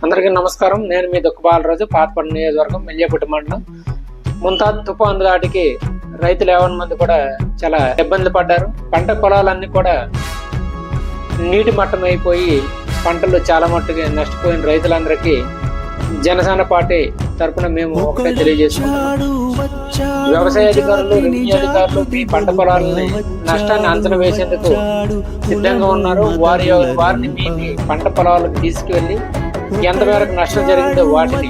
అందరికీ నమస్కారం. నేను మీ దుఃఖబాలరాజు, పాతపట్నం నియోజకవర్గం, మెల్లియాపుట్టి మండలం. ముంతాజ్ తుఫాను దాటికి రైతులు 50 మంది కూడా చాలా ఇబ్బందులు పడ్డారు. పంట పొలాలన్నీ కూడా నీటి మట్టం అయిపోయి పంటలు చాలా మట్టుగా నష్టపోయిన రైతులందరికీ జనసేన పార్టీ తరఫున మేము ఒకటే తెలియజేస్తున్నాం. వ్యవసాయ అధికారులు, రెవెన్యూ అధికారులు మీ పంట పొలాలని నష్టాన్ని అంచనా వేసేందుకు సిద్ధంగా ఉన్నారు. వారిని మీ పంట పొలాలకు తీసుకువెళ్ళి ఎంత మేరకు నష్టం జరిగిందో వాటిని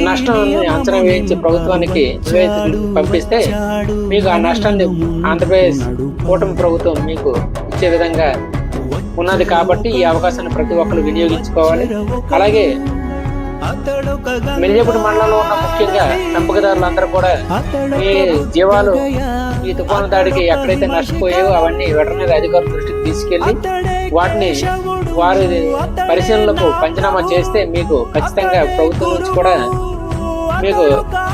నష్టాన్ని అంచనా వేయించి ప్రభుత్వానికి నివేదికలు పంపిస్తే మీకు ఆ నష్టాన్ని ఆంధ్రప్రదేశ్ కూటమి ప్రభుత్వం మీకు ఇచ్చే విధంగా ఉన్నది. కాబట్టి ఈ అవకాశాన్ని ప్రతి ఒక్కరు వినియోగించుకోవాలి. అలాగే మెల్లియాపుట్టి మండలంలో ఉన్న ముఖ్యంగా పెంపకదారులందరూ కూడా ఈ జీవాలు ఈ తుఫాను దాడికి ఎక్కడైతే నష్టపోయాయో అవన్నీ వెటర్నరీ అధికారుల దృష్టికి తీసుకెళ్లి వాటిని వారి పరిశీలనలకు పంచనామా చేస్తే మీకు ఖచ్చితంగా ప్రభుత్వం నుంచి కూడా మీకు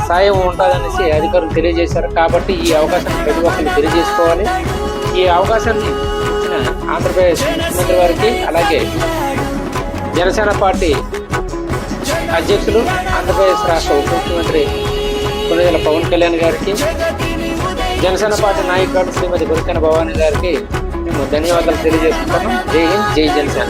సాయం ఉంటుందనేసి అధికారులు తెలియజేశారు. కాబట్టి ఈ అవకాశాన్ని ప్రతి ఒక్కరు తెలియజేసుకోవాలి. ఈ అవకాశాన్ని ఇచ్చిన ఆంధ్రప్రదేశ్ ముఖ్యమంత్రి వారికి, అలాగే జనసేన పార్టీ అధ్యక్షులు, ఆంధ్రప్రదేశ్ రాష్ట్ర ఉప ముఖ్యమంత్రి కొణిదెల పవన్ కళ్యాణ్ గారికి, జనసేన పార్టీ నాయకురాలు శ్రీమతి గురికన భవానీ గారికి మేము ధన్యవాదాలు తెలియజేస్తున్నాము. జై హింద్, జై జనసేన.